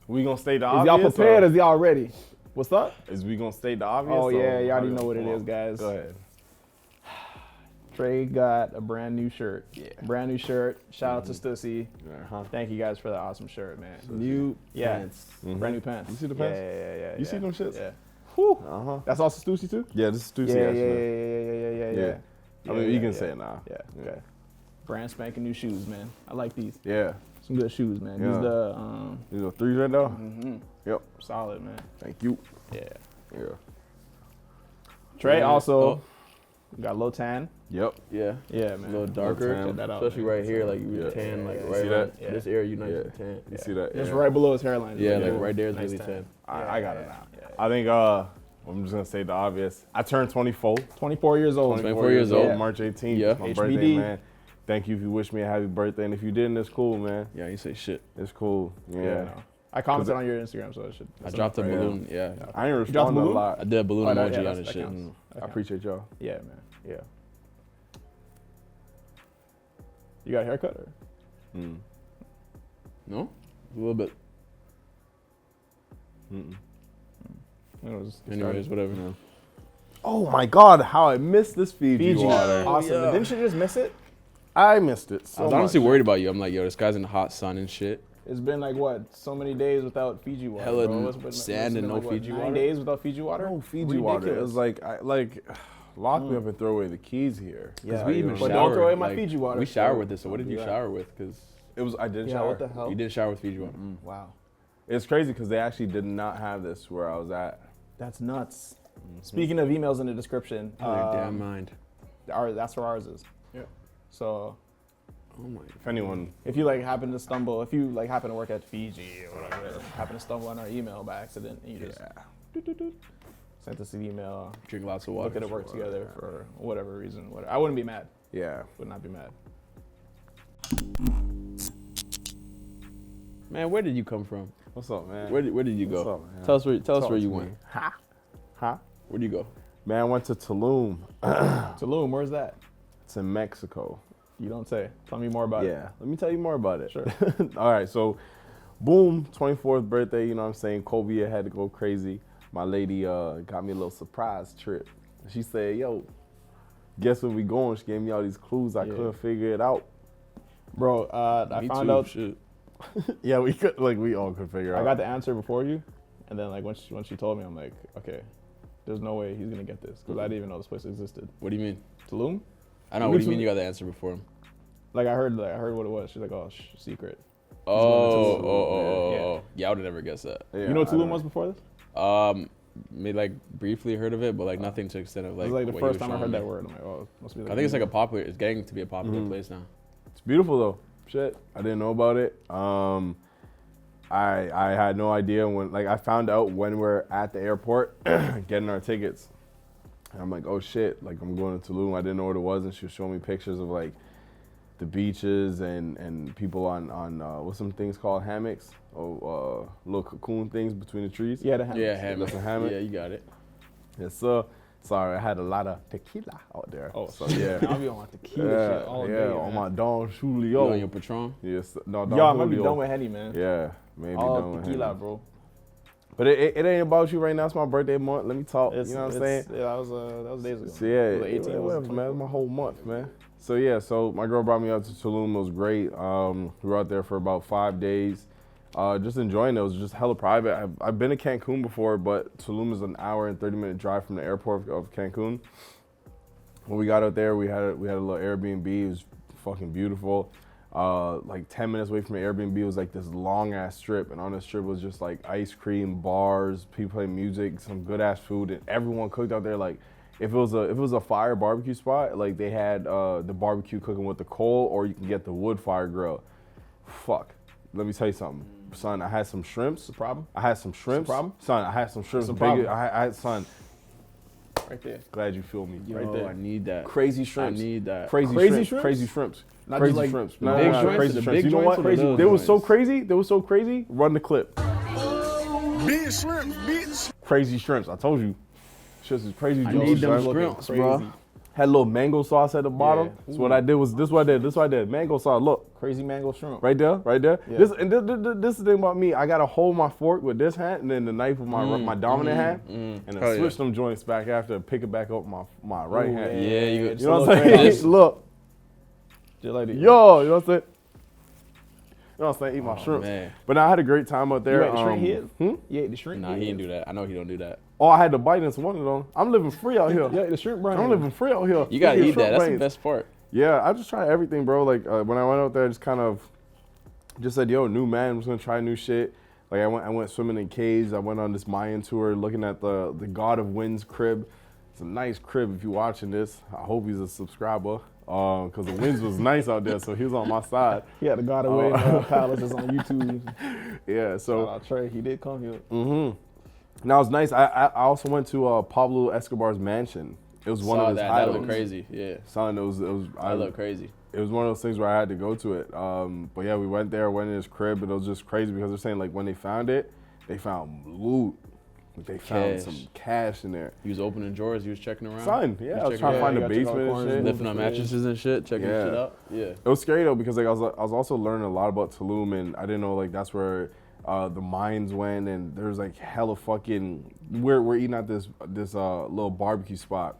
We gonna state the Is obvious? y'all prepared? Is y'all ready? What's up? Is we gonna state the obvious? Oh yeah, you already know what it is, guys. Go ahead. Trey got a brand new shirt. Yeah. Brand new shirt. Shout out to Stussy. Uh-huh. Thank you guys for the awesome shirt, man. New Yeah. pants. Brand new pants. You see the pants? Yeah. You see them shits? Yeah. Whew. Uh-huh. That's also Stussy too? Yeah, this is Stussy. Yeah. I mean, you can say it now. Yeah. Okay. Brand spanking new shoes, man. I like these. Yeah. Some good shoes, man. Yeah. These These are threes right now? Yep. solid, man. Thank you. Yeah. Yeah. Trey also got a little tan. Yep. Yeah. Yeah, man. A little darker. tan. Check that out, Especially man. right here, like you Yeah. tan, like Yeah. right See around that? this area, you nice Yeah. and tan. You see that? Just Yeah. right below his hairline. Yeah, Yeah. like right there is Nice really tan. tan. I got it now. Yeah. I think I'm just gonna say the obvious. I turned 24. 24 years old. 24 years old. Yeah. March 18th. Yeah. It's my HBD. birthday, man. Thank you if you wish me a happy birthday, and if you didn't, it's cool, man. Yeah, you say shit. It's cool. Yeah. Yeah, no. I commented on your Instagram, so it should. I dropped a enough, balloon. Yeah. I ain't dropped a responding a balloon? lot. I did a balloon Oh, that- emoji yeah, on that this shit. counts. That I counts. appreciate y'all. Yeah, man. Yeah. You got a haircut or? No? A little bit. Anyways, whatever. Yeah. Oh my God, how I missed this Fiji, Fiji water. Awesome. yeah. Didn't you just miss it? I missed it so I was much. honestly worried about you. I'm like, yo, this guy's in the hot sun and shit. It's been like what? So many days without Fiji water. Hella bro. It's been- sand it's and been no like, Fiji 9 water? days without Fiji water? No Fiji water. It was Ridiculous. like lock me up and throw away the keys here. Because Yeah, we even but showered. don't throw away my like, Fiji water. We showered with this. So what did you Yeah. shower with? Because It was I didn't Yeah, shower. what the hell? you didn't shower with Fiji water. Wow. It's crazy because they actually did not have this where I was at. That's nuts. Speaking of emails in the description, Oh, your damn mind. that's where ours is. Yeah. So Oh my. If anyone, if you like happen to stumble, if you like happen to work at Fiji or whatever, happen to stumble on our email by accident, and you just sent us an email, Drink lots of water. look at it work together for whatever reason. Whatever. I wouldn't be mad. yeah. Would not be mad. Man, where did you come from? What's up, man? Where did you go? What's up, man? Tell us where Talk you to went. me. Huh? Where'd you go? Man, I went to Tulum. Tulum, where's that? It's in Mexico. You don't say. Tell me more about it. Yeah, let me tell you more about it. Sure. All right, so boom, 24th birthday, you know what I'm saying? Kobe had to go crazy. My lady got me a little surprise trip. She said, yo, guess where we going? She gave me all these clues. I couldn't figure it out. Bro, I Me found too, out. Shit. Yeah, we could, like, we all could figure I out. got the answer before you, and then like when she told me, I'm like, okay, there's no way he's gonna get this because I didn't even know this place existed. What do you mean? Tulum? I know. What do you mean you got the answer before him? Like I heard what it was. She's like, oh, secret. Oh. Yeah, I would have never guessed that. Yeah, You know what I don't Tulum was before this? Maybe like briefly heard of it, but like nothing to the extent of It like. was like the what you first were time I showing heard me. that word. I'm like, oh, it must be. Like I think it's like it's getting to be a popular place now. It's beautiful though. Shit, I didn't know about it. I had no idea when, like, I found out when we're at the airport getting our tickets. And I'm like, oh shit, like I'm going to Tulum. I didn't know what it was, and she was showing me pictures of like the beaches and people on what's some things called hammocks, little cocoon things between the trees. Yeah, the hammock. Yeah, hammock. That's a hammock. Yeah, you got it. Yes, sir. Sorry, I had a lot of tequila out there. Oh, so yeah. I'll be on my tequila shit all day. on man. my Don You Julio. on your Patron? Yes, no, Don Yo, I might be Julio. done with Henny, man. Yeah, maybe done All with tequila, Henny. bro. But it ain't about you right now. It's my birthday month. Let me talk. You know what I'm saying? Yeah, that was days ago. So yeah, Was it 18? whatever, Was it man. It's my whole month, man. So yeah, so my girl brought me out to Tulum. It was great. We were out there for about 5 days, just enjoying it. It was just hella private. I've been to Cancun before, but Tulum is an hour and 30-minute drive from the airport of Cancun. When we got out there, we had a little Airbnb. It was fucking beautiful. Like 10 minutes away from the Airbnb was like this long ass strip, and on the strip was just like ice cream, bars, people playing music, some good ass food, and everyone cooked out there. Like if it was a fire barbecue spot, like they had the barbecue cooking with the coal, or you can get the wood fire grill. Fuck, let me tell you something, son. I had some shrimps. The problem? I had some shrimps. problem? Son, I had some shrimps. It's a problem. I had son. Right there. Glad you feel me. Yo, Right there. I need that. Crazy shrimps. I need that. Crazy Crazy shrimps. shrimps? Crazy shrimps. Not Crazy just like shrimps. the No, big no, joints? crazy The shrimps. big You know what? joints or the They little was so joints? crazy. They were so crazy. Run the clip. Big shrimp, bitch. Crazy shrimps. I told you. Shits is crazy. I juice, need them son. shrimps, Crazy. bro. Had a little mango sauce at the bottom. Yeah. So what I did was this. What I did. Mango sauce. Look, Crazy mango shrimp. right there. Yeah. This is the thing about me. I gotta hold my fork with this hand and then the knife with my dominant hand, and then Oh, yeah. switch them joints back after and pick it back up with my right hand. Yeah, you Just You know a what little I'm saying? crazy. Look, Just like that. yo, you know what I'm saying? You know what I'm saying? Eat my shrimp. man. But now I had a great time out there. You ate the shrimp head? Hmm? You ate the shrimp Nah, head? he didn't do that. I know he don't do that. Oh, I had to bite into one of them. I'm living free out here. You ate the shrimp brain. I'm living free out here. You gotta Eating eat that. shrimp That's brains. the best part. Yeah, I just tried everything, bro. Like when I went out there, I just kind of just said, "Yo, new man, I'm just gonna try new shit." Like I went swimming in caves. I went on this Mayan tour, looking at the God of Wind's crib. It's a nice crib. If you're watching this, I hope he's a subscriber, because the winds was nice out there, so he was on my side. He had the God away palaces on YouTube. Yeah, so Shout out Trey. He did come here. now it's nice. I also went to Pablo Escobar's mansion. It was one Saw of his that. That highlights. looked crazy. Yeah, Son, it was that looked crazy. It was one of those things where I had to go to it. But yeah, we went there, went in his crib, and it was just crazy because they're saying like when they found it, they found loot. Like they found Cash. some cash in there. He was opening drawers. He was checking around. Son, yeah, I was checking trying to it find out. the You got to check out basement and corners, shit. Lifting up mattresses and shit, checking Yeah. shit out. Yeah. It was scary though because like I was also learning a lot about Tulum, and I didn't know like that's where the mines went, and there's like hella fucking. We're eating at this little barbecue spot.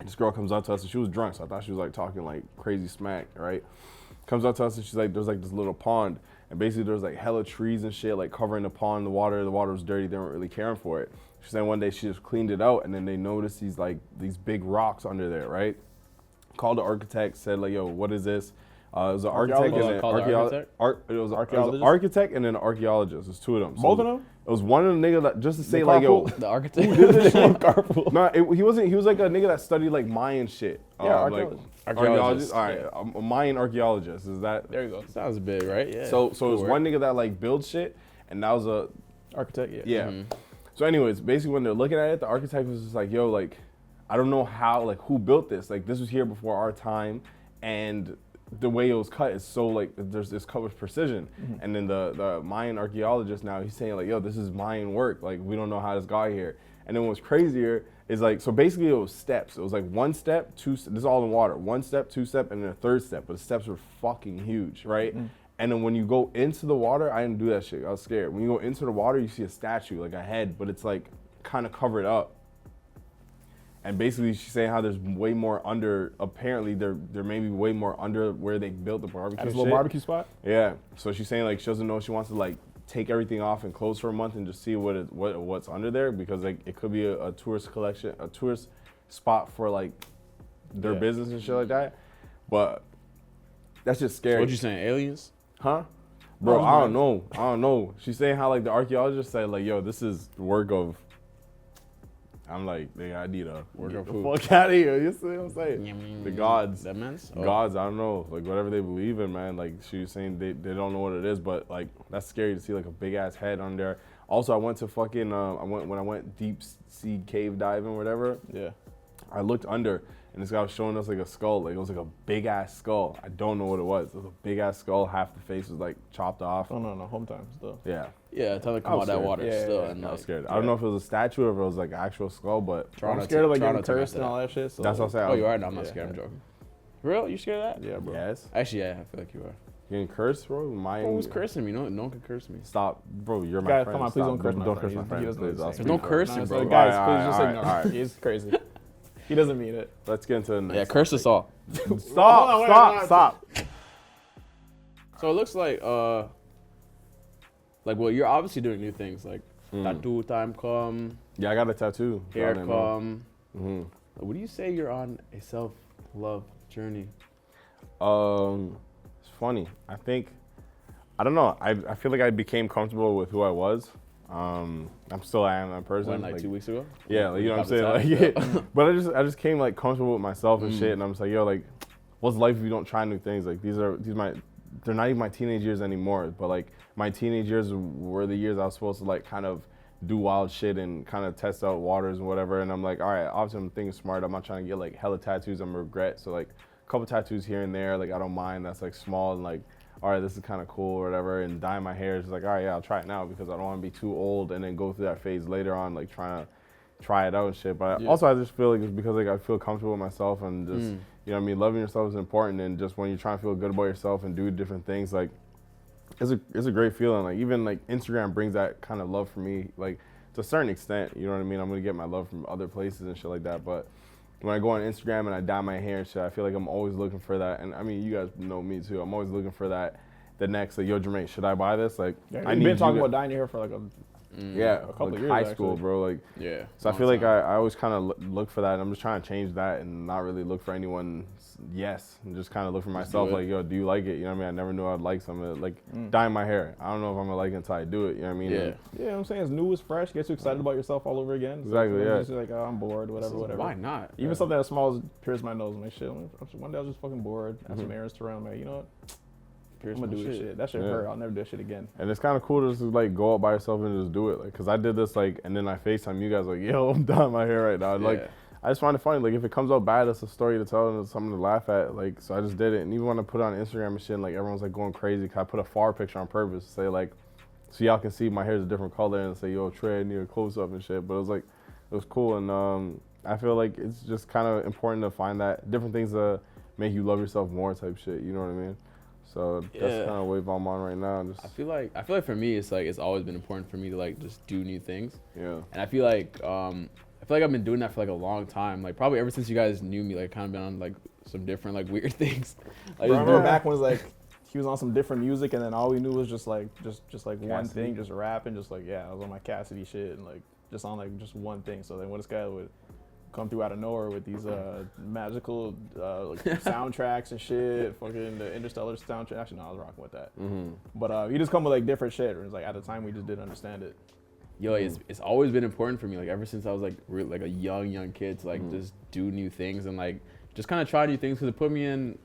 This girl comes up to us and she was drunk, so I thought she was like talking like crazy smack, right? Comes up to us and she's like, there's like this little pond, and basically there's like hella trees and shit like covering the pond. The water was dirty. They weren't really caring for it. She said one day she just cleaned it out, and then they noticed these big rocks under there, right? Called the architect, said like, yo, what is this? It was an architect and an Called the architect? It was an architect and an archaeologist. There's two of them. So Both of them? It was one of the niggas that just to say The like, yo, carpool? The architect. Carpool. no, he wasn't. He was like a nigga that studied like Mayan shit. Yeah, like archaeologist. All right, a Mayan archaeologist. Is that? There you go. Sounds big, right? Yeah. So it Cool was work. one nigga that like builds shit, and that was a Architect, yeah. yeah. So anyways, basically when they're looking at it, the architect was just like, yo, like, I don't know how, like, who built this? Like, this was here before our time, and the way it was cut is so like it's cut with precision. And then the Mayan archaeologist now, he's saying like, yo, this is Mayan work. Like, we don't know how this got here. And then what's crazier is like, so basically it was steps. It was like one step, this is all in water. One step, two step, and then a third step. But the steps were fucking huge, right? And then when you go into the water, I didn't do that shit. I was scared. When you go into the water, you see a statue, like a head, but it's like kind of covered up. And basically she's saying how there's way more under, apparently there may be way more under where they built the barbecue At this shit. little barbecue spot? Yeah. So she's saying like she doesn't know if she wants to like take everything off and close for a month and just see what's under there, because like it could be a tourist collection, a tourist spot for like their business and shit like that. But that's just scary. What you saying? Aliens? Huh? Bro, I don't know. She's saying how like the archaeologist said like, yo, this is work of. I'm like, nigga, I need a Work get of the who? fuck out of here. You see what I'm saying? The gods. That man's? Oh. Gods, I don't know, like whatever they believe in, man. Like she was saying, they don't know what it is, but like that's scary to see like a big ass head on there. Also, I went to fucking, when I went deep sea cave diving, or whatever. Yeah. I looked under, and this guy was showing us like a skull. Like it was like a big ass skull. I don't know what it was. It was a big ass skull. Half the face was like chopped off. Oh, no, home time still. Yeah. Yeah, tell them to I come was out that scared. water Yeah, still. yeah, And I was like, scared. I don't know if it was a statue or if it was like an actual skull, but I'm scared of like getting Toronto took cursed after and all that shit. So that's what I'm saying. Oh, you are? No, I'm not Yeah. scared. I'm joking. For real? You scared of that? Yeah, bro. Yes. Actually, yeah, I feel like you are. Getting cursed, bro? Who's cursing me? No one can curse me. Stop, bro. You're my Guys, friend. come on, please Stop. don't curse my Don't friend. curse my He friend, doesn't please. understand. I'll speak Don't for curse him. him, No, bro. so guys, All please right, just all ignore right. him. He's crazy. He doesn't mean it. Let's get into the next. Yeah, curse us all. Stop. So it looks like well, you're obviously doing new things like tattoo time come, Yeah, I got a tattoo. hair Y'all come. didn't know. What do you say you're on a self-love journey? It's funny. I don't know. I feel like I became comfortable with who I was. I am that person. When, like 2 weeks ago? Yeah, like, you know what I'm Have saying? the Like, time? yeah. But I just came like comfortable with myself and shit, and I'm just like, yo, like, what's life if you don't try new things? Like they're not even my teenage years anymore, but like my teenage years were the years I was supposed to like kind of do wild shit and kind of test out waters and whatever. And I'm like, all right, obviously I'm thinking smart. I'm not trying to get like hella tattoos. I'm gonna regret. So like a couple tattoos here and there, like I don't mind. That's like small and like, all right, this is kind of cool or whatever. And dyeing my hair is like, all right, yeah, I'll try it now because I don't want to be too old and then go through that phase later on, like trying try it out and shit. But Yeah. also I just feel like it's because like I feel comfortable with myself and just you know what I mean, loving yourself is important, and just when you're trying to feel good about yourself and do different things, like it's a great feeling. Like even like Instagram brings that kind of love for me, like to a certain extent, you know what I mean? I'm gonna get my love from other places and shit like that, but when I go on Instagram and I dye my hair and shit, I feel like I'm always looking for that. And I mean, you guys know me too. I'm always looking for that. The next, like, yo, Jermaine, should I buy this? Like, Yeah, I you've need been talking you about dyeing your hair for like a couple like of years, high school, actually. bro. Like, Yeah. so I long feel like time. I always kind of look for that. And I'm just trying to change that and not really look for anyone's yes, and just kind of look for myself. it. Like, yo, do you like it? You know what I mean? I never knew I'd like something. Like dyeing my hair. I don't know if I'm gonna like it until I do it. You know what I mean? Yeah. And Yeah, I'm saying it's new, it's fresh, gets you excited about yourself all over again. So Exactly, it's yeah. Just like, oh, I'm bored, whatever. Why not? Even something as small as pierce my nose, I'm like, shit. One day I was just fucking bored. Had some errands to run. I'm like, you know what? Pierce I'm gonna my do this shit. That shit Yeah. hurt. I'll never do that shit again. And it's kind of cool to just like go out by yourself and just do it. Like, cause I did this like, and then I FaceTime you guys like, yo, I'm dyeing my hair right now. Like, Yeah. I just find it funny. Like, if it comes out bad, it's a story to tell and it's something to laugh at. Like, so I just did it. And even when I put it on Instagram and shit, like everyone's like going crazy. Cause I put a far picture on purpose to say like, so y'all can see my hair's a different color and say, yo, Trey, I need a close up and shit. But it was like, it was cool. And I feel like it's just kind of important to find that different things to make you love yourself more type shit. You know what I mean? So that's Yeah. kind of wave I'm on right now. Just I feel like for me, it's like it's always been important for me to like just do new things, yeah. and I feel like I've been doing that for like a long time. Like probably ever since you guys knew me, like kind of been on like some different like weird things. Like, Bro, I remember back when it was like he was on some different music, and then all we knew was just like one Cassidy. thing, just rapping, just like I was on my Cassidy shit, and like just on like just one thing. So then when this guy would come through out of nowhere with these magical like soundtracks and shit, fucking the Interstellar soundtrack. Actually, no, I was rocking with that. But he just come with like different shit. It's like at the time we just didn't understand it. yo, it's always been important for me. Like ever since I was like like a young kid to like just do new things and like just kind of try new things because it put me in,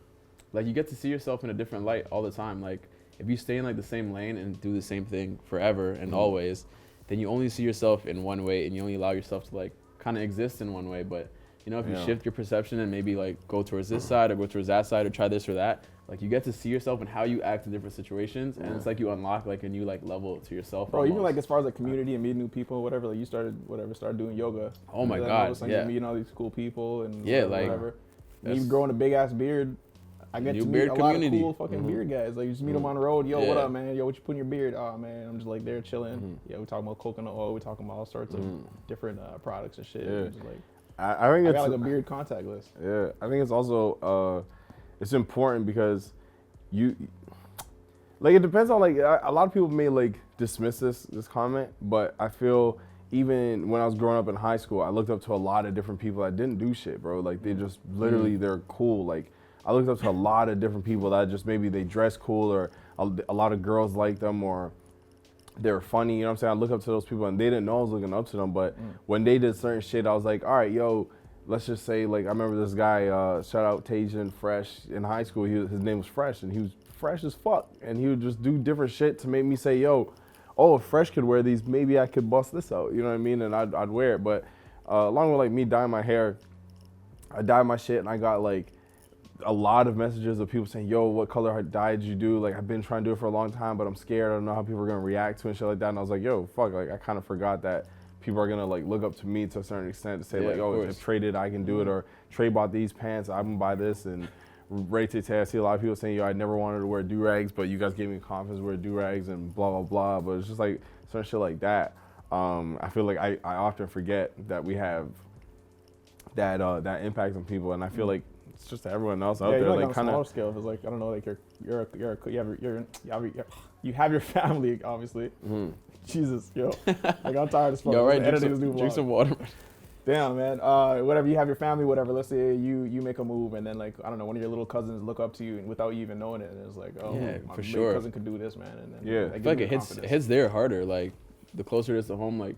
like you get to see yourself in a different light all the time. Like if you stay in like the same lane and do the same thing forever and always, then you only see yourself in one way and you only allow yourself to like kind of exist in one way. But you know, if you shift your perception and maybe like go towards this side or go towards that side or try this or that, like you get to see yourself and how you act in different situations, and it's like you unlock like a new like level to yourself. Bro, almost. even like as far as like community and meeting new people, whatever. Like you started doing yoga. Oh my And then God, all of a sudden yeah. you're meeting all these cool people and Yeah, like, whatever. And you that's- growing a big ass beard. I get New to meet beard a lot of community. cool fucking beard guys. Like you just meet them on the road. Yo, what Yeah. up, man? Yo, what you put in your beard? Oh man, I'm just like there chilling. Yeah, we talking about coconut oil. We talking about all sorts of different products and shit. Yeah. Just like I think I it's got like a beard contact list. yeah. I think it's also it's important because you like it depends on like a lot of people may like dismiss this comment, but I feel even when I was growing up in high school, I looked up to a lot of different people that didn't do shit, bro. Like they just literally they're cool. Like I looked up to a lot of different people that just maybe they dress cool or a lot of girls like them or they're funny, you know what I'm saying? I look up to those people and they didn't know I was looking up to them, but when they did certain shit, I was like, all right, yo, let's just say, like, I remember this guy, shout out Tajan Fresh, in high school, his name was Fresh, and he was fresh as fuck, and he would just do different shit to make me say, yo, oh, if Fresh could wear these, maybe I could bust this out, you know what I mean? And I'd wear it, but along with, like, me dyeing my hair, I dyed my shit, and I got, like, a lot of messages of people saying, yo, what color dye did you do? Like, I've been trying to do it for a long time, but I'm scared. I don't know how people are going to react to it and shit like that. And I was like, yo, fuck, like, I kind of forgot that people are going to, like, look up to me to a certain extent to say, like, of oh, course. if Trey did, I can do it. Or Trey bought these pants, I'm going to buy this. And Ray Tay, I see a lot of people saying, yo, I never wanted to wear do-rags, but you guys gave me confidence to wear do-rags and blah, blah, blah. But it's just, like, certain shit like that. I feel like I often forget that we have that impact on people. And I feel like it's just everyone else out Yeah, there, you're like like on a kind smaller of. scale. It's like I don't know, like you have your family obviously. Jesus, yo, like I'm tired as fuck. Yo, right, Editing this new drink vlog. some water. Damn, man. Whatever, you have your family, whatever. Let's say you make a move, and then like I don't know, one of your little cousins look up to you, and without you even knowing it, and it's like, oh, Yeah, my for big sure. cousin could do this, man. And then Yeah. that I gives feel like you it hits confidence. there harder. Like the closer it is to home, like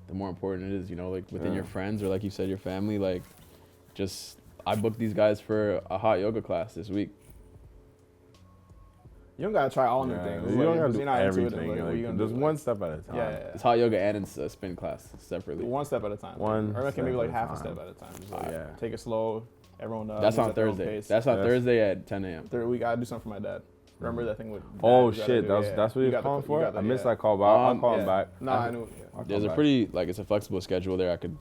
the more important it is. You know, like within Yeah. your friends or like you said, your family. Like, just I booked these guys for a hot yoga class this week. You don't gotta try all new Yeah, things. you Like, don't if gotta do you're not into it, everything. like, what you gonna Just do? one Like, step at a time. yeah, It's hot yoga and it's a spin class separately. one step at a time. One or step maybe like at a half a time. step at a time. Just like, Yeah. take it slow. Everyone. That's moves on at their own Thursday. pace. That's on Yes. Thursday at 10 a.m. We gotta do something for my dad. Remember that thing with? Oh Dad, you gotta shit, do- that's yeah. that's what You he's got the- calling you for. got the- I missed yeah. that call, but I'll call him Yeah. back. Nah, I knew. Yeah. I'll There's call a back. pretty, like, it's a flexible schedule there. I could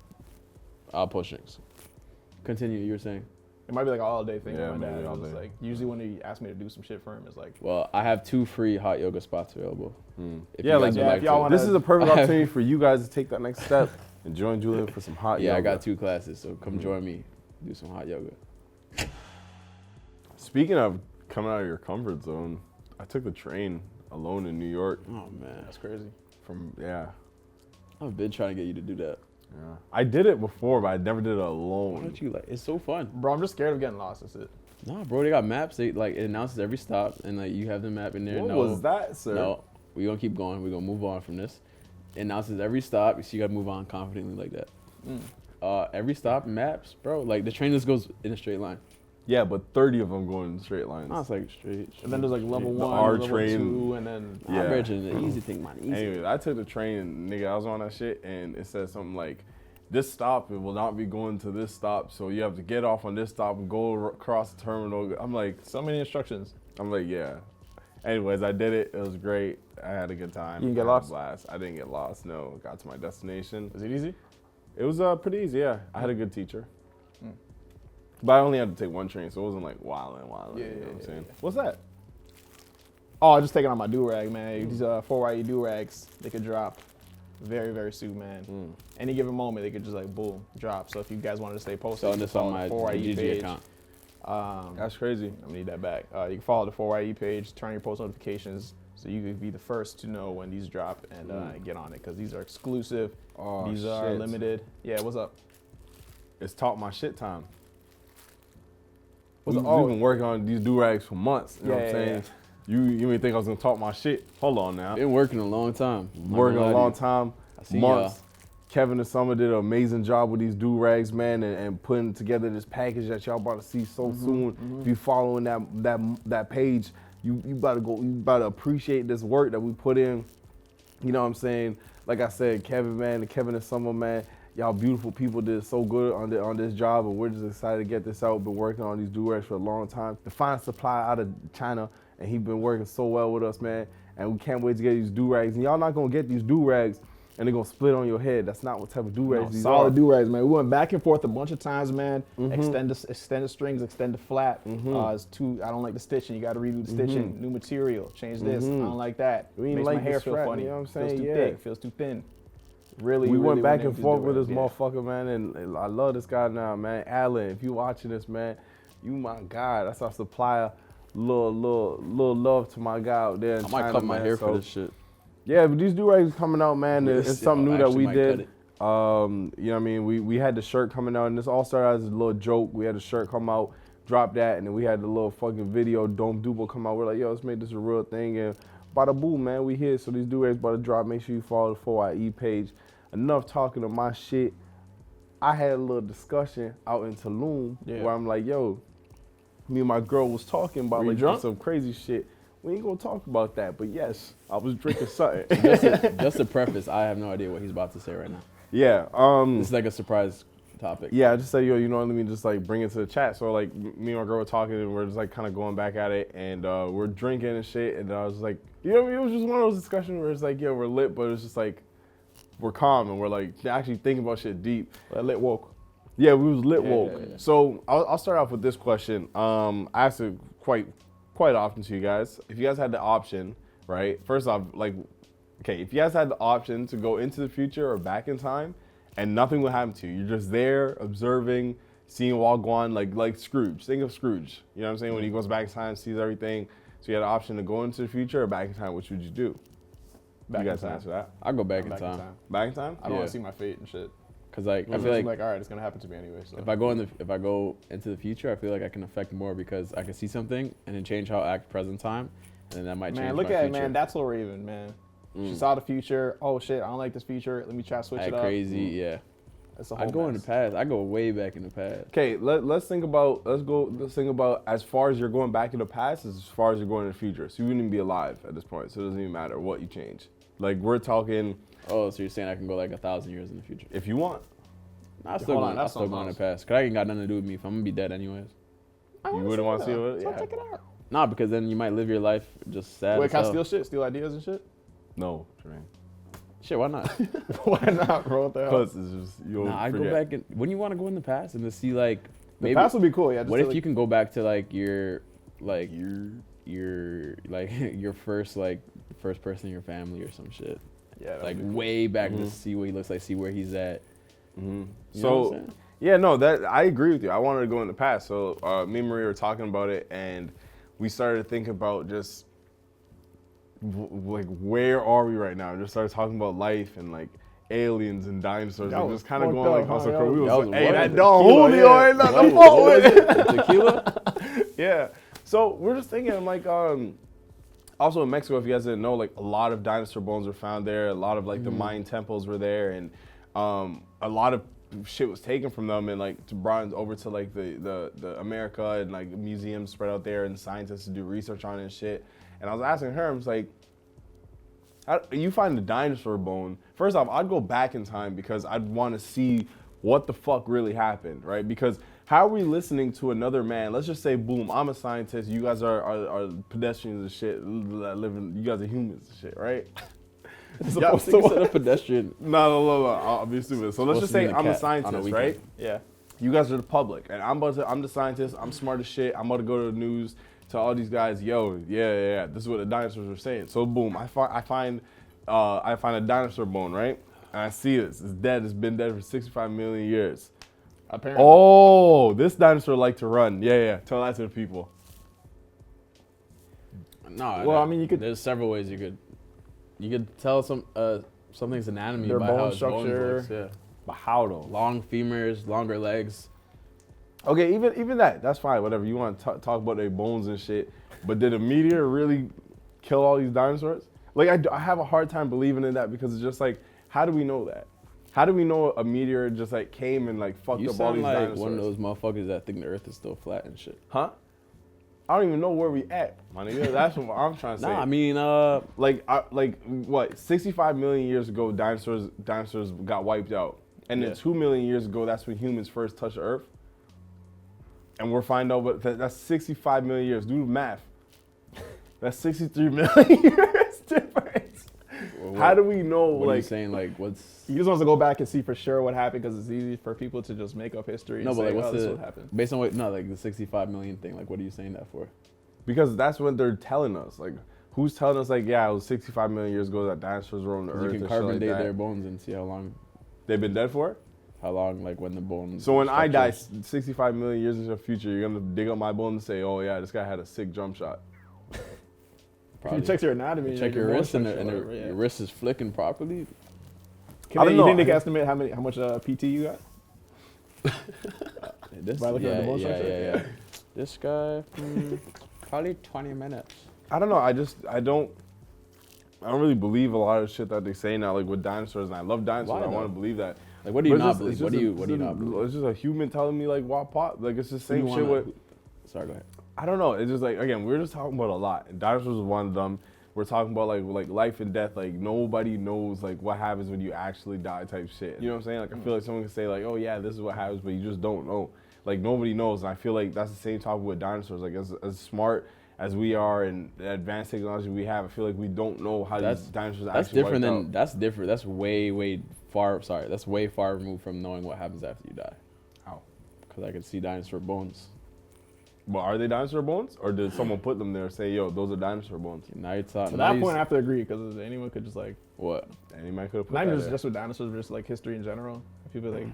I'll pull strings. Continue. You were saying. It might be like an all day thing Yeah, with my maybe dad. all It's day. like usually when he asks me to do some shit for him, it's like Well, I have 2 free hot yoga spots available. If Yeah, you like, guys would yeah, if y'all to. wanna- This is a perfect opportunity for you guys to take that next step and join Julian for some hot Yeah, yoga. I got 2 classes, so come join me. Do some hot yoga. Speaking of coming out of your comfort zone, I took the train alone in New York Oh man, that's crazy. I've been trying to get you to do that. Yeah. I did it before, but I never did it Why alone. don't you like? It's so fun. Bro, I'm just scared of getting lost. That's it. Nah, bro, they got maps. They like it announces every stop, and like you have the map in there. What no, was that, sir? No, we gonna keep going. We gonna move on from this. It announces every stop, so you gotta move on confidently like that. Every stop maps, bro. Like the train just goes in a straight line. Yeah, but 30 of them going in straight lines. Nah, it's like straight. And then there's like level The 1, R level train. 2, and then I'm Yeah. ready the easy thing, man. Easy. Anyways, I took the train, and nigga, I was on that shit, and it said something like, this stop, it will not be going to this stop, so you have to get off on this stop and go across the terminal. I'm like, so many instructions. yeah. Anyways, I did it. It was great. I had a good time. You didn't get I had a lost? blast. I didn't get lost, no. Got to my destination. Is it easy? It was pretty easy, yeah. I had a good teacher. But I only had to take one train, so it wasn't like wildin', Yeah, you know what I'm yeah, saying? yeah. What's that? Oh, I'm just taking on my do-rag, man. These 4YE do-rags, they could drop very, very soon, man. Any given moment, they could just like, boom, drop. So if you guys wanted to stay posted, Selling you this can on follow my the 4YE GG page. account. That's crazy. I'm gonna need that back. You can follow the 4YE page, turn your post notifications so you can be the first to know when these drop and get on it because these are exclusive. Oh, these are shit. limited. Yeah, what's up? It's talk my shit time. What's We've up? been working on these do-rags for months, you know what I'm Yeah, saying? You may think I was gonna talk my shit. Hold on now. Been working a long time. I'm not Working gonna a lie long to time, seen months. Kevin and Summer did an amazing job with these do-rags, man, and putting together this package that y'all about to see so soon. If you following that page, you about to appreciate this work that we put in. You know what I'm saying? Like I said, Kevin and Summer, man, y'all beautiful people did so good on this job, and we're just excited to get this out. Been working on these do-rags for a long time. The fine supply out of China, and he been working so well with us, man. And we can't wait to get these do-rags. And y'all not gonna get these do-rags and they're gonna split on your head. That's not what type of do-rags these Solid are. do-rags, man. We went back and forth a bunch of times, man. Extend the strings, extend the flat. It's too. I don't like the stitching. You got to redo the stitching. New material. Change this. I don't like that. We ain't Makes like my hair the feel strap, funny. you know what I'm Feels saying? too Yeah. thick. Feels too thin. Really, We went back in and forth with this motherfucker, man, and I love this guy now, man. Alan, if you watching this, man, you my guy. That's our supplier. Little love to my guy out there in I might China, cut my man. hair So, for this shit. Yeah, but these do-rags coming out, man. It's Yes, something I new that actually we might did. cut it. You know what I mean? We had the shirt coming out, and this all started as a little joke. We had the shirt come out, drop that, and then we had the little fucking video, Dome Dubo, come out. We're like, yo, let's make this a real thing. And bada boom, man, we here. So these do-rags about to drop. Make sure you follow the 4IE page. Enough talking of my shit. I had a little discussion out in Tulum where I'm like, yo, me and my girl was talking about Were you like drunk? some crazy shit. We ain't gonna talk about that, but yes, I was drinking something. Just to preface, I have no idea what he's about to say right now. Yeah, This is like a surprise topic. yeah, I just said, yo, you know, let me just like bring it to the chat. So like me and my girl were talking and we're just like kind of going back at it and we're drinking and shit. And I was like, you know, it was just one of those discussions where it's like, yeah, we're lit, but it's just like, we're calm and we're like actually thinking about shit deep. Lit woke. Yeah, we was lit Yeah, woke. yeah, yeah. So I'll start off with this question. I ask it quite often to you guys. If you guys had the option, right? First off, like, okay, if you guys had the option to go into the future or back in time, and nothing would happen to you, you're just there observing, seeing Wagwan, like Scrooge. Think of Scrooge. You know what I'm saying? When he goes back in time, sees everything. So you had the option to go into the future or back in time. Which would you do? Back you in guys can time. answer that. I go back in Back time. Back in time? I don't want Yeah. to see my fate and shit. Cause like I I'm feel like all right, it's gonna happen to me anyway. So. if I go into the future, I feel like I can affect more because I can see something and then change how I act present time, and then that might change Man, look my at it, future. man. That's Lil Raven, man. She saw the future. Oh shit, I don't like this future. Let me try to switch Act it up. crazy, yeah. That's a whole I go in the mess. past. I go way back in the past. Okay, let's think about as far as you're going back in the past as far as you're going in the future. So you wouldn't even be alive at this point. So it doesn't even matter what you change. Like we're talking Oh, so you're saying I can go like 1,000 years in the future? if you want. Nah, I still hold on, going. I that's still something going in the else. past. Cause that ain't got nothing to do with me. If I'm gonna be dead anyways. You wouldn't want to see it? So Yeah. check it out. Nah, because then you might live your life just sad. Wait, as can I hell. steal shit? Steal ideas and shit? No, Jermaine. Shit, why not? Why not, bro? What the hell? Plus, it's just you'll Nah, I forget. go back and when you want to go in the past and to see like The maybe past would be cool. Yeah. Just what to, if like, you can go back to like your like like your first like first person in your family or some shit. Yeah. Like Like way back Mhm. to see what he looks like, see where he's at. Mm-hmm. You know what I'm So, saying? yeah, no, that I agree with you. I wanted to go in the past. So, me and Maria were talking about it, and we started to think about just like where are we right now? Just started talking about life and like aliens and dinosaurs, That and was just kind of fucked going like up, how's huh, so yo? we was That like, was hey, what? that Tequila, Don Julio yeah. ain't nothing to What fuck was with. it? Tequila? Yeah. So we're just thinking, like, also in Mexico, if you guys didn't know, like a lot of dinosaur bones were found there. A lot of like the Mayan temples were there, and a lot of shit was taken from them and like brought over to like the America and like museums spread out there and scientists to do research on it and shit. And I was asking her, I was like, how, you find a dinosaur bone. First off, I'd go back in time because I'd want to see what the fuck really happened, right? Because how are we listening to another man? Let's just say, boom, I'm a scientist. You guys are pedestrians and shit. You guys are humans and shit, right? Yeah, so instead of pedestrian. No. I'll be stupid. So let's just say I'm a scientist, right? yeah. You guys are the public, and I'm the scientist. I'm smart as shit. I'm about to go to the news, tell all these guys, yo, yeah. This is what the dinosaurs are saying. So boom, I find a dinosaur bone, right? And I see this. It's dead. It's been dead for 65 million years. Apparently. Oh, this dinosaur like to run. Yeah. Tell that to the people. No. Well, I mean, you could- There's several ways you could tell something's anatomy Their by bone how its bones structure. looks, yeah. But how though? Long femurs, longer legs. Okay, even that's fine. Whatever you want to talk about their bones and shit. But did a meteor really kill all these dinosaurs? Like I have a hard time believing in that because it's just like, how do we know that? How do we know a meteor just like came and like fucked You up all sound these like dinosaurs? one of those motherfuckers that think the Earth is still flat and shit. Huh? I don't even know where we at, my nigga. That's what I'm trying to say. Nah, I mean, like what? 65 million years ago, dinosaurs got wiped out, and then Yeah. 2 million years ago, that's when humans first touched the Earth. And we're finding out, but that's 65 million years. Do the math. That's 63 million years difference. How do we know? what are you Like, saying? Like, what's He just wants to go back and see for sure what happened because it's easy for people to just make up history. no, and but say, like, what's oh, this is the what happened. based on what? No, like the 65 million thing. Like, what are you saying that for? because that's what they're telling us. Like, who's telling us? Like, yeah, it was 65 million years ago that dinosaurs roamed the Because Earth you can and shit carbon like date that. their bones and see how long, They've been dead for it. like when the bones. So when I die structures- 65 million years into the future, you're gonna dig up my bone and say, oh yeah, this guy had a sick jump shot. If you check your anatomy, check your bone wrist and, structure, and whatever, yeah. your wrist is flicking properly. Can I they, don't you know. think they can estimate how much PT you got? This, By looking at the bone structure? yeah. This guy, probably 20 minutes. I don't know. I don't really believe a lot of shit that they say now, like with dinosaurs. And I love dinosaurs. Why I want though? to believe that. Like, what do you But not it's believe? just- What it's do you just what do you not believe? It's just a human telling me like what pop. Like it's the Who you same shit wanna- with. Sorry, go ahead. I don't know. It's just like again, we're just talking about a lot. And dinosaurs is one of them. We're talking about like life and death. Like nobody knows like what happens when you actually die type shit. You know what I'm saying? Like I feel like someone can say like, oh yeah, this is what happens, but you just don't know. Like nobody knows. And I feel like that's the same topic with dinosaurs. Like as smart as we are and the advanced technology we have, I feel like we don't know how these dinosaurs That's actually different wiped than out. that's different. That's way far. Sorry, that's way far removed from knowing what happens after you die. How? Because I could see dinosaur bones. But are they dinosaur bones, or did someone put them there and say, yo, those are dinosaur bones? Now you're talking. To that point, I have to agree because anyone could just like, what? Any man could have put not that even there. just with dinosaurs, but just like history in general. People like,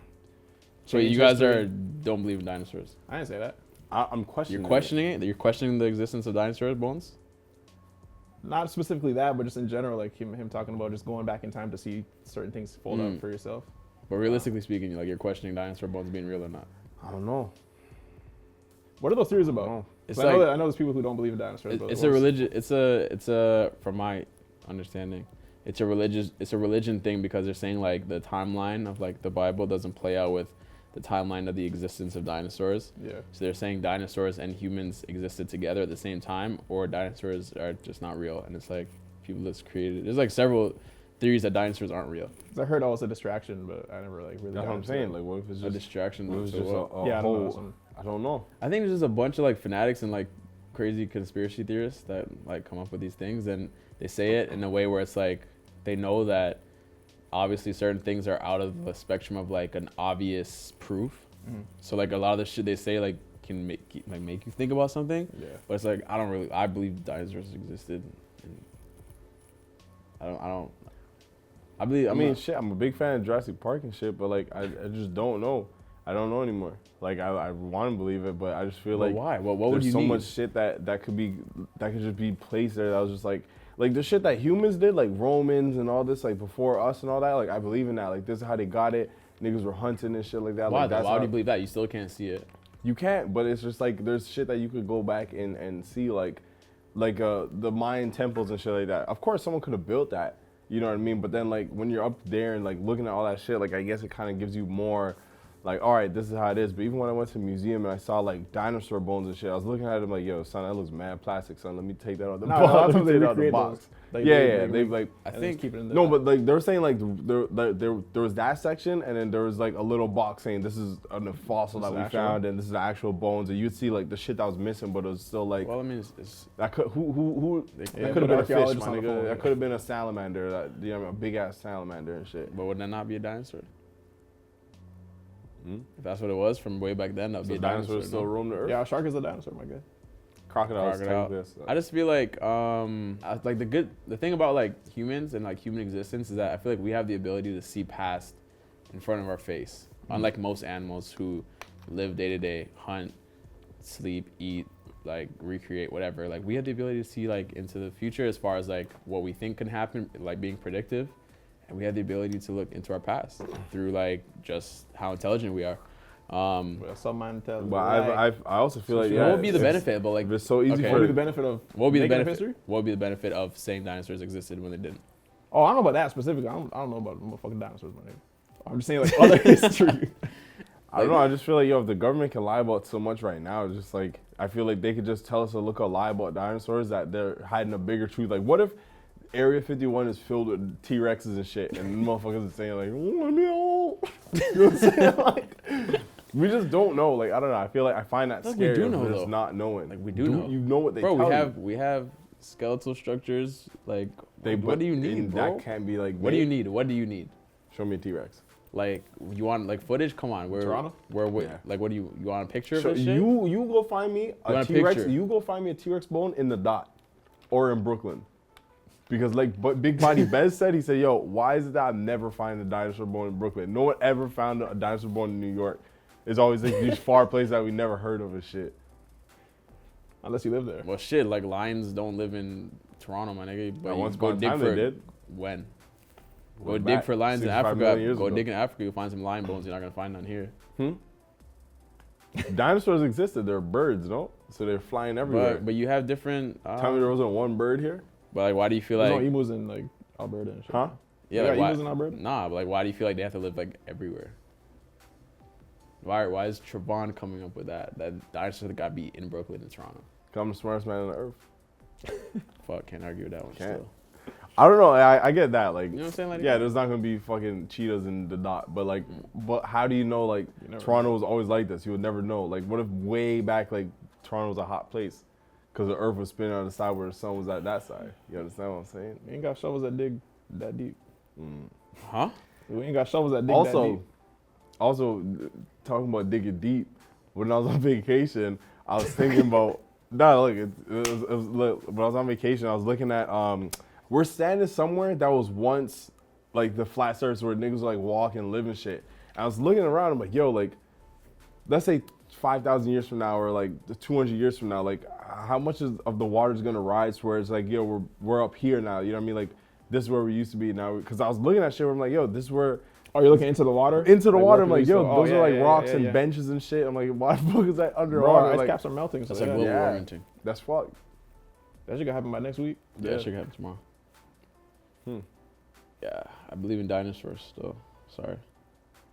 So change you guys history. don't believe in dinosaurs? I didn't say that. I'm questioning. You're questioning it. You're questioning the existence of dinosaur bones. Not specifically that, but just in general, like him talking about just going back in time to see certain things fold up for yourself. But realistically speaking, like you're questioning dinosaur bones being real or not. I don't know. What are those theories about? Oh. It's I know there's people who don't believe in dinosaurs. but It's a religion. It's a from my understanding, it's a religion thing because they're saying like the timeline of like the Bible doesn't play out with the timeline of the existence of dinosaurs. Yeah. So they're saying dinosaurs and humans existed together at the same time, or dinosaurs are just not real. And it's like people just created. There's like several theories that dinosaurs aren't real. 'Cause I heard it was a distraction, but I never like really. That's got what I'm into saying. it. Like, what if it's A just distraction. what if it's so just what? a Yeah, I don't know. whole? I don't know. I think there's just a bunch of like fanatics and like crazy conspiracy theorists that like come up with these things and they say it in a way where it's like they know that obviously certain things are out of the spectrum of like an obvious proof. So like a lot of the shit they say like can make you think about something. Yeah. But it's like I believe dinosaurs existed. And I believe. Shit, I'm a big fan of Jurassic Park and shit, but like I just don't know. I don't know anymore. Like I want to believe it, but I just feel like why? What would there's you so need? much shit that could just be placed there. That was just like the shit that humans did, like Romans and all this, like before us and all that. Like I believe in that. Like this is how they got it. Niggas were hunting and shit like that. Why? Like, that's Why would how- you believe that? You still can't see it. You can't, but it's just like there's shit that you could go back and see, like the Mayan temples and shit like that. Of course, someone could have built that, you know what I mean? But then like when you're up there and like looking at all that shit, like I guess it kind of gives you more, like, all right, this is how it is. But even when I went to the museum and I saw like dinosaur bones and shit, I was looking at them like, yo, son, that looks mad plastic, son. Let me take that out of the box. that's Let what me they take it out of the recreate box. those. Like, They like. I and think. keep it in the No, but like they were saying like there was that section and then there was like a little box saying this is a fossil This that is we actual? found and this is the actual bones, and you'd see like the shit that was missing, but it was still like Well, I mean, it's that could who Yeah, that could have been a fish, archaeologists my on the nigga. phone. That could have been a salamander, a big ass salamander and shit. but would that not be a dinosaur? Hmm? If that's what it was from way back then, that would So be a dinosaurs dinosaur. still no? roam the earth. Yeah, a shark is a dinosaur, my guy. Crocodiles. Crocodile. Technically, I just feel like like the thing about like humans and like human existence is that I feel like we have the ability to see past in front of our face. Unlike most animals who live day to day, hunt, sleep, eat, like recreate, whatever. Like we have the ability to see like into the future as far as like what we think can happen, like being predictive. And we have the ability to look into our past through like just how intelligent we are. Well, some mind tells. But I also feel like What would be the benefit? But like, It's so easy okay. What would be for the benefit of what would be the making up benefit? history? What would be the benefit of saying dinosaurs existed when they didn't? Oh, I don't know about that specifically. I don't know about motherfucking dinosaurs, my nigga. I'm just saying like other history. I don't know. I just feel like if the government can lie about so much right now, it's just like I feel like they could just tell us a lie about dinosaurs that they're hiding a bigger truth. Like, what if Area 51 is filled with T-Rexes and shit, and motherfuckers are saying like, "Oh, let me out." You know what I'm saying? Like, we just don't know. Like, I don't know. I feel like I find that Like, we scary. do of know, just though. not knowing. Like, we do know. You know what they Bro, tell we have skeletal structures. Like, you. what do you need, and bro? That can't be like. What do you made. need? What do you need? Show me a T-Rex. Like, you want like footage? Come on, Toronto? Yeah. Like, what do you want a picture of So this shit? you go find me a want a T-Rex. picture? You go find me a T-Rex bone in the Dot, or in Brooklyn, because like Big Body Bez said, he said, "Yo, why is it that I've never found a dinosaur bone in Brooklyn? No one ever found a dinosaur bone in New York. It's always like these far places that we never heard of and shit." Unless you live there. Well, shit, like lions don't live in Toronto, my nigga. But At you once go upon a dig time for they did. when. Go Went dig back for lions in 65 Africa. million years Go ago. dig in Africa. You'll find some lion bones. You're not gonna find none here. Dinosaurs existed. They're birds, no? So they're flying everywhere. But you have different. Tell me there wasn't one bird here, But like, why do you feel There's like? no emus in like Alberta and shit. huh? Yeah, You like, got why, emus in Alberta? Nah, but like, why do you feel like they have to live like everywhere? Why is Trevon coming up with that? That dinosaurs gotta be in Brooklyn and Toronto. I'm the smartest man on the earth. Fuck, can't argue with that one. Can't. Still. I don't know. I get that. Like, You know what I'm saying? Like, yeah, there's not gonna be fucking cheetahs in the Dot, but like, but how do you know? Like, You never Toronto was always like this. You would never know. Like, what if way back, like, Toronto was a hot place because the Earth was spinning on the side where the sun was at that side. You understand what I'm saying? We ain't got shovels that dig that deep. Huh? We ain't got shovels that dig that deep. Also, talking about digging deep. When I was on vacation, I was thinking about. No, look, look, when I was on vacation, I was looking at. We're standing somewhere that was once like the flat surface where niggas would like walk and live and shit. And I was looking around. I'm like, yo, like, let's say 5,000 years from now or like 200 years from now, like, how much of the water is gonna rise to where it's like, yo, we're up here now. You know what I mean? Like, this is where we used to be now. Because I was looking at shit where I'm like, yo, this is where. Oh, you're looking into the water? Into the Like, water, what I'm like, could yo, we still- those oh, are like yeah, rocks yeah, and yeah. benches and shit. I'm like, why the fuck is that Bro, underwater? our ice Like, caps are melting. So That's like yeah. global Yeah. warming thing. that's fucked. That shit gonna happen by next week. Yeah, Yeah. that shit happen tomorrow. Hmm. Yeah, I believe in dinosaurs still. Sorry.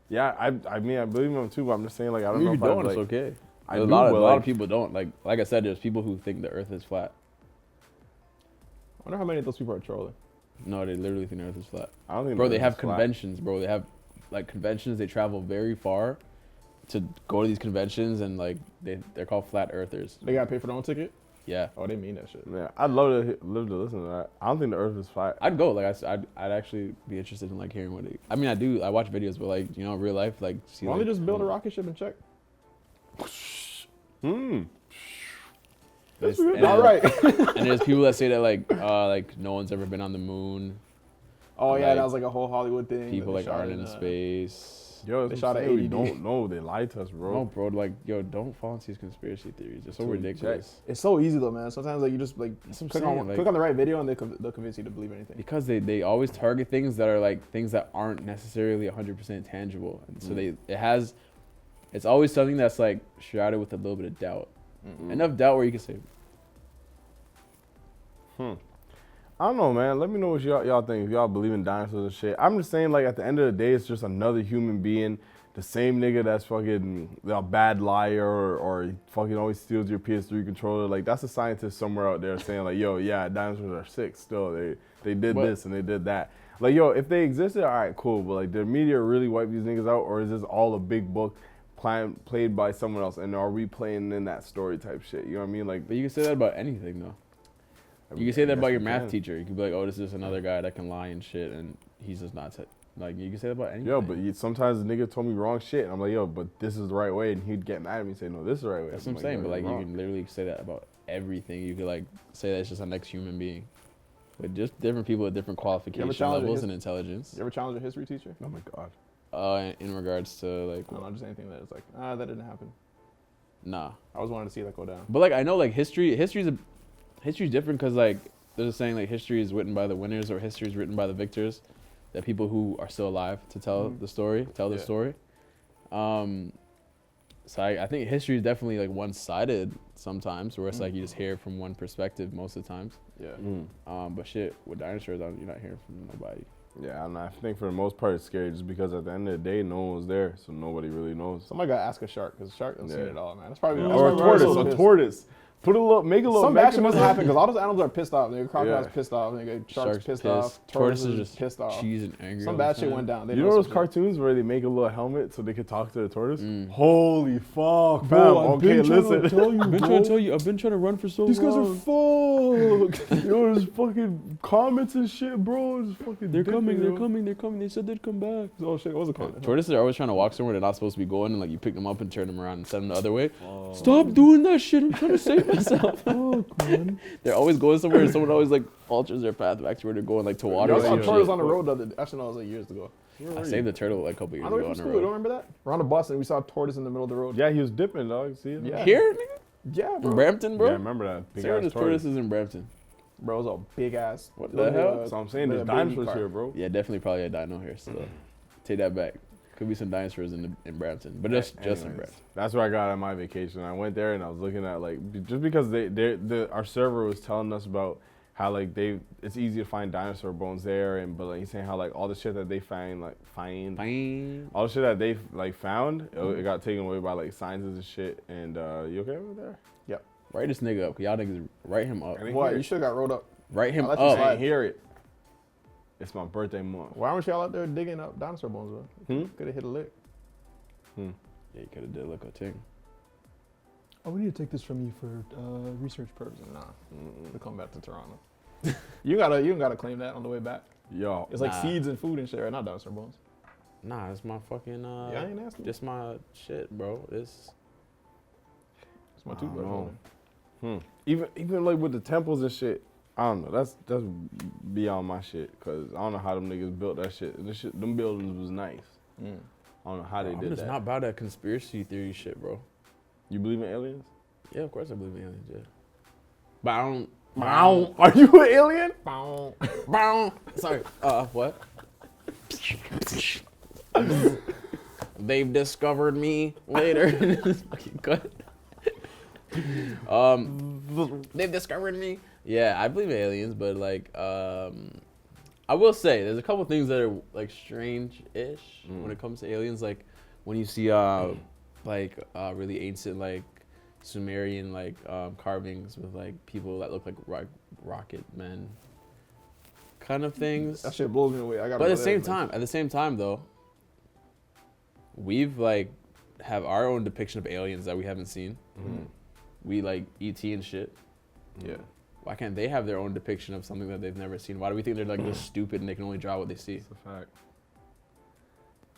Yeah, I mean, I believe in them too, but I'm just saying, like, I don't If know you if don't, I it's like. okay. I a do, lot but, of like, people don't. Like I said, there's people who think the Earth is flat. I wonder how many of those people are trolling. No, they literally think the Earth is flat. I don't think. Bro, the they Earth have is flat. conventions, bro. They have like conventions. They travel very far to go to these conventions, and like they're called flat earthers. They gotta pay for their own ticket. Yeah. Oh, they mean that shit. Yeah, I'd love to live to listen to that. I don't think the Earth is flat. I'd go. Like I'd actually be interested in like hearing what it. I mean, I do. I watch videos, but like real life, like see. Why don't Like, they just build a rocket ship and check? there's- All and then- right. And there's people that say that like no one's ever been on the moon. Oh yeah, Like, that was like a whole Hollywood thing. People that they like shot aren't in space. Yo, They they shot shot an we AED. don't know. They lied to us, bro. No, bro. Like, yo, don't fall into these conspiracy theories. They're so ridiculous. It's so easy though, man. Sometimes like you just like That's what I'm click saying, on like- click on the right video and they'll convince you to believe anything. Because they always target things that are like things that aren't necessarily 100% tangible, and so it's always something that's like shrouded with a little bit of doubt. Enough doubt where you can say, I don't know, man. Let me know what y'all think. If y'all believe in dinosaurs and shit. I'm just saying, like, at the end of the day, it's just another human being. The same nigga that's fucking a bad liar or he fucking always steals your PS3 controller. Like, that's a scientist somewhere out there saying, like, yo, yeah, dinosaurs are sick still. They did But- this and they did that. Like, yo, if they existed, all right, cool. But, like, did the media really wipe these niggas out? Or is this all a big book played by someone else? And are we playing in that story type shit? You know what I mean? Like, but you can say that about anything though. I You can say that guess about your we math can. teacher. You can be like, oh, this is another guy that can lie and shit, and he's just not. Like, you can say that about anything. Yo, but sometimes the nigga told me wrong shit. And I'm like, yo, but this is the right way. And he'd get mad at me and say, no, this is the right way. That's what I'm like, saying. "No, But like, you're you wrong." can literally say that about everything. You could like say that it's just a next human being, with just different people with different qualification challenge levels his- and intelligence. You ever challenge a history teacher? Oh my God. In regards to like, I don't know, just anything that is like, that didn't happen. nah. I always wanted to see that go down. But like, I know like history's different because like there's a saying like history is written by the winners or history is written by the victors. That people who are still alive to tell the story, tell the Yeah. story. So I think history is definitely like one-sided sometimes, where it's like you just hear from one perspective most of the times. Yeah. But shit, with dinosaurs, you're not hearing from nobody. Yeah, and I think for the most part it's scary just because at the end of the day, no one was there, so nobody really knows. Somebody gotta ask a shark because a shark doesn't see Yeah. it at all, man. That's probably Or a that's probably tortoise, so a pissed. tortoise. Put a little, make a little. Some bad shit make must a- happen because all those animals are pissed off. Nigga, crocodiles Yeah. pissed off. Nigga, sharks pissed off. Tortoises Tortoises just pissed off. cheese and angry. Some all bad the shit time. went down. They You know some those shit. cartoons where they make a little helmet so they could talk to the tortoise? Mm. Holy fuck, fam. Bro, I've Okay, been trying listen. to tell you, I've been trying to tell you. I've been trying to run for so These guys long. are fucked. Yo, there's fucking comments and shit, bro. It's fucking They're dipping, coming. They're yo. coming. They're coming. They said they'd come back. Oh shit, what was it called? Tortoises are always trying to walk somewhere they're not supposed to be going, and like you pick them up and turn them around and send them the other way. Stop doing that shit! I'm trying to save myself. They're always going somewhere, and someone always like alters their path back to where they're going, like to water. I or saw some tortoise shit. on the road the other. Actually, no, it was like years ago. I saved the turtle like a couple years On the way ago from on the school, you don't road. remember that? We're on a bus and we saw a tortoise in the middle of the road. Yeah, he was dipping, dog. See it? Yeah. Here, nigga? Yeah, In bro. Brampton, bro. Yeah, I remember that. Big Sarah, ass there's tortoise. tortoises in Brampton. Bro, it was a big ass. What the hell? So I'm saying like there's a baby dinosaurs car. here, bro. Yeah, definitely probably a dino here. So take that back. Could be some dinosaurs in Brampton, but just in Anyways, Brampton. That's where I got on my vacation. I went there and I was looking at just because our server was telling us about how like it's easy to find dinosaur bones there, but like he's saying how like all the shit that they find Fine. all the shit that they like found it got taken away by like scientists and shit. And you okay over there? Yep. Write this nigga up. Y'all niggas write him up. I didn't What? hear You it. should have got rolled up. Write him I'll let you I up. slide. didn't hear it. It's my birthday month. Why weren't y'all out there digging up dinosaur bones, bro? Could have hit a lick. Yeah, you could have did look a ting. Oh, we need to take this from you for research purposes. Nah. We'll come back to Toronto. you gotta claim that on the way back. Yo, It's like Nah. seeds and food and shit, right? Not dinosaur bones. Nah, it's my fucking Yeah, I ain't asking. just my shit, bro. It's It's my I toothbrush. don't homie. even like with the temples and shit, I don't know. That's beyond my shit. Cause I don't know how them niggas built that shit. Them buildings was nice. I don't know how they I'm did just that. not about that conspiracy theory shit, bro. You believe in aliens? Yeah, of course I believe in aliens, yeah. But I don't. Are you an alien? Bow. Sorry. What? They've discovered me later. Fucking cut. They've discovered me. Yeah, I believe in aliens, but like, I will say there's a couple things that are like strange-ish when it comes to aliens. Like when you see really ancient like Sumerian like carvings with like people that look like rocket men, kind of things. That shit blows me away. I got. But at the same time though, we've like have our own depiction of aliens that we haven't seen. We like ET and shit. Yeah. Why can't they have their own depiction of something that they've never seen? Why do we think they're like just stupid and they can only draw what they see? It's a fact.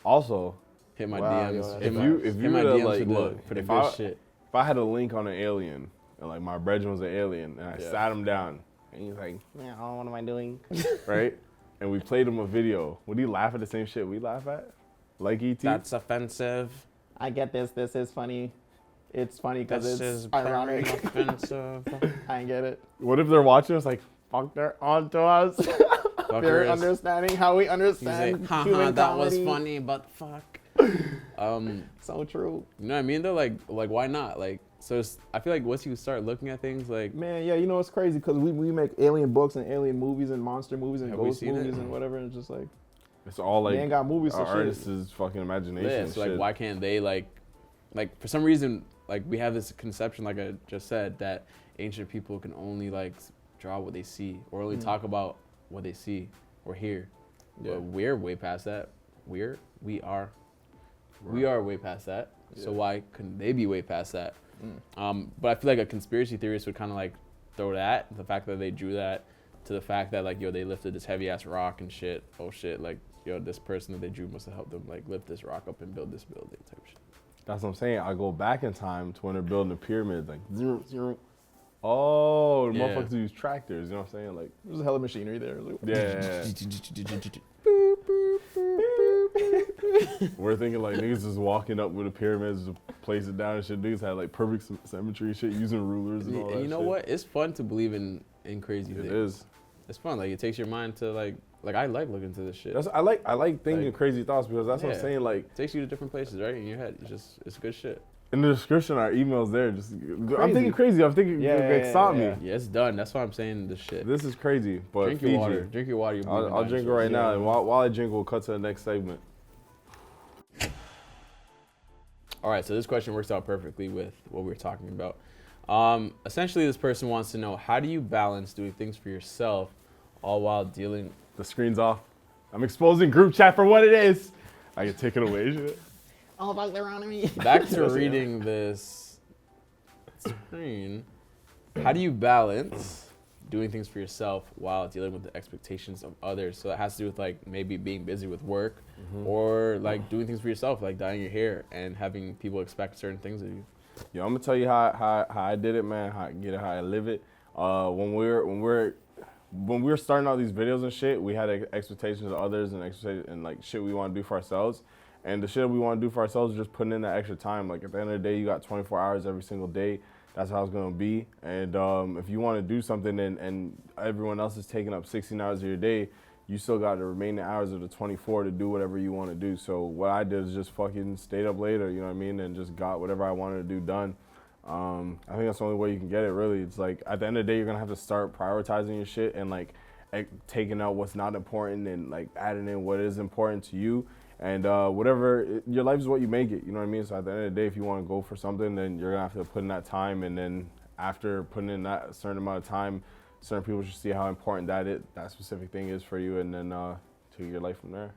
Also, Hit my Wow, DMs. yo, that's hit if my, you hit were my to DMs like for the, look, for the if good I, shit. if I had a link on an alien and like my brethren was an alien and I Yeah. sat him down and he's like, man, what am I doing? Right? And we played him a video. Would he laugh at the same shit we laugh at? Like E.T.? offensive. I get this. This is funny. It's funny because This it's is ironic. very offensive. I get it. What if they're watching us like, fuck, they're onto us? They're Fuckers. understanding how we He's understand like, haha, human that was comedy. funny, but fuck. So true. You know what I mean? Though, like why not? Like, so I feel like once you start looking at things, like, Man, yeah, you know it's crazy because we make alien books and alien movies and monster movies and Have we ghost seen it? movies and whatever, and it's just like It's all like they ain't got movies, so our shit. artist's fucking imagination. yeah. and So like, shit. why can't they like for some reason, like we have this conception, like I just said, that ancient people can only like draw what they see or only talk about what they see or hear. Yeah. But we're way past that. We are way past that. So Yeah. why couldn't they be way past that? But I feel like a conspiracy theorist would kind of like throw the fact that they drew that to the fact that like, yo, they lifted this heavy ass rock and shit. Oh shit, like, yo, this person that they drew must have helped them like lift this rock up and build this building type shit. That's what I'm saying. I go back in time to when they're building the pyramids, like 0, 0. Oh, the Yeah. motherfuckers use tractors. You know what I'm saying? Like, There's a hell of machinery there. Like, yeah. We're thinking like niggas just walking up with the pyramids, just place it down and shit. Niggas had like perfect symmetry and shit, using rulers and all that. And you know shit. what? It's fun to believe in crazy It things. is. It's fun. Like it takes your mind to like I like looking into this shit. I like thinking Like, crazy thoughts because that's what I'm yeah. saying. Like It takes you to different places, right? In your head. It's good shit. in the description, our emails there. Just I'm thinking crazy. I'm thinking stop me. Yeah, it's done. That's why I'm saying this shit. This is crazy. But Drink Fiji, your water. Drink your water. I'll drink it right now, and while I drink, we'll cut to the next segment. All right, so this question works out perfectly with what we were talking about. Essentially, this person wants to know, how do you balance doing things for yourself all while dealing... The screen's off. I'm exposing group chat for what it is. I can take it away. Shit. oh fuck, they're on me. Back to reading this screen. How do you balance doing things for yourself while dealing with the expectations of others? So that has to do with like maybe being busy with work or like doing things for yourself, like dyeing your hair and having people expect certain things of you. Yo, I'm gonna tell you how I did it, man. How I get it, how I live it. When we were starting out these videos and shit, we had expectations of others and like shit we want to do for ourselves. And the shit we want to do for ourselves is just putting in that extra time. Like at the end of the day, you got 24 hours every single day. That's how it's gonna be. And if you want to do something and everyone else is taking up 16 hours of your day, you still got the remaining hours of the 24 to do whatever you want to do. So what I did is just fucking stayed up later, you know what I mean, and just got whatever I wanted to do done. I think that's the only way you can get it, really. It's like at the end of the day, you're gonna have to start prioritizing your shit and like taking out what's not important and like adding in what is important to you. And your life is what you make it, you know what I mean? So at the end of the day, if you want to go for something, then you're gonna have to put in that time. And then after putting in that certain amount of time, certain people should see how important that specific thing is for you, and then take your life from there.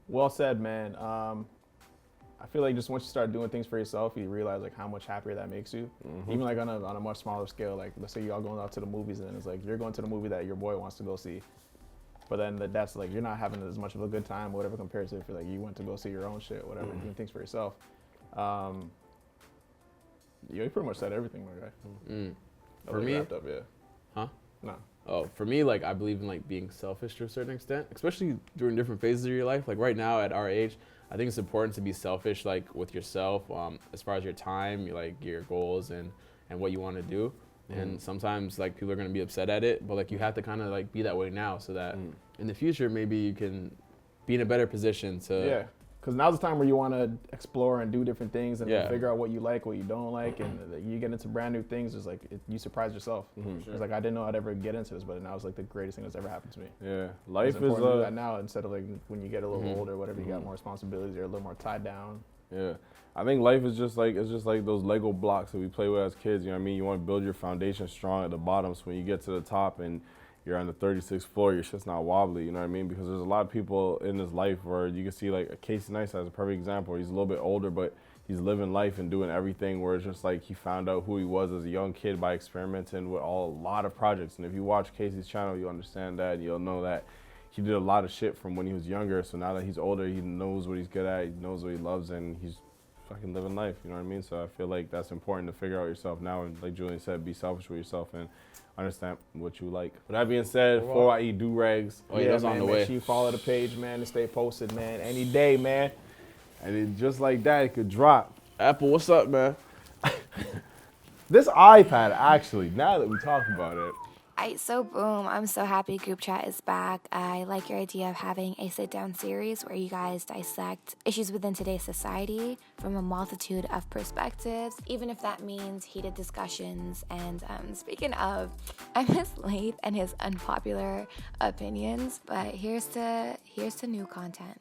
Well said, man. I feel like just once you start doing things for yourself, you realize like how much happier that makes you. Even like on a much smaller scale. Like let's say y'all going out to the movies, and then it's like you're going to the movie that your boy wants to go see, but then that's like you're not having as much of a good time, or whatever, compared to if you're like you went to go see your own shit, whatever, doing things for yourself. You pretty much said everything, my guy. For me? Wrapped up, yeah. Huh? No. Oh, for me, like I believe in like being selfish to a certain extent, especially during different phases of your life. Like right now at our age, I think it's important to be selfish, like with yourself, as far as your time, your goals and what you want to do. And sometimes like people are gonna be upset at it, but like you have to kind of like be that way now, so that in the future maybe you can be in a better position to. Yeah. Because now's the time where you want to explore and do different things and Yeah. figure out what you like, what you don't like, and you get into brand new things. It's like you surprise yourself. It's like I didn't know I'd ever get into this, but now it's like the greatest thing that's ever happened to me. Yeah, It's life is important to do that now instead of like when you get a little older, whatever. You Mm-hmm. got more responsibilities, you're a little more tied down. Yeah, I think life is just like those Lego blocks that we play with as kids. You know what I mean? You want to build your foundation strong at the bottom, so when you get to the top and you're on the 36th floor, your shit's not wobbly. You know what I mean? Because there's a lot of people in this life where you can see like Casey Neistat is a perfect example. He's a little bit older, but he's living life and doing everything where it's just like he found out who he was as a young kid by experimenting with a lot of projects. And if you watch Casey's channel, you'll understand that. You'll know that he did a lot of shit from when he was younger. So now that he's older, he knows what he's good at, he knows what he loves, and he's fucking living life, you know what I mean? So I feel like that's important to figure out yourself now, and like Julian said, be selfish with yourself and understand what you like. With that being said, before I eat do-rags, Oh, yeah, that's on the way. Make sure you follow the page, man, and stay posted, man. Any day, man. and it, just like that, it could drop. Apple, what's up, man? This iPad, actually, now that we talk about it, So boom, I'm so happy Group Chat is back. I like your idea of having a sit-down series where you guys dissect issues within today's society from a multitude of perspectives, even if that means heated discussions. And speaking of, I miss Lath and his unpopular opinions, but here's to new content.